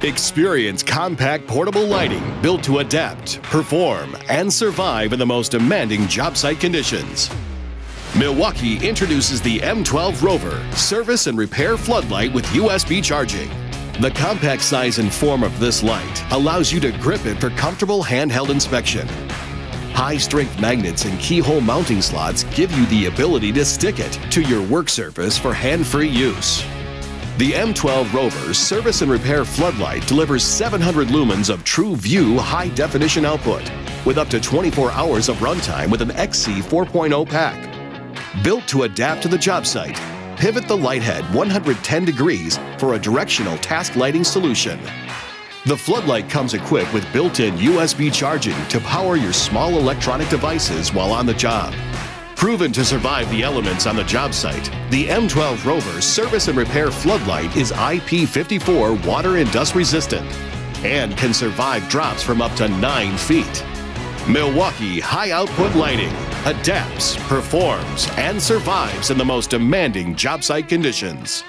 Experience compact portable lighting built to adapt, perform, and survive in the most demanding job site conditions. Milwaukee introduces the M12 Rover service and repair floodlight with USB charging. The compact size and form of this light allows you to grip it for comfortable handheld inspection. High-strength magnets and keyhole mounting slots give you the ability to stick it to your work surface for hand-free use. The M12 Rover's service and repair floodlight delivers 700 lumens of true view high-definition output with up to 24 hours of runtime with an XC 4.0 pack. Built to adapt to the job site, pivot the light head 110 degrees for a directional task lighting solution. The floodlight comes equipped with built-in USB charging to power your small electronic devices while on the job. Proven to survive the elements on the job site, the M12 Rover's service and repair floodlight is IP54 water and dust resistant and can survive drops from up to 9 feet. Milwaukee high-output lighting adapts, performs, and survives in the most demanding job site conditions.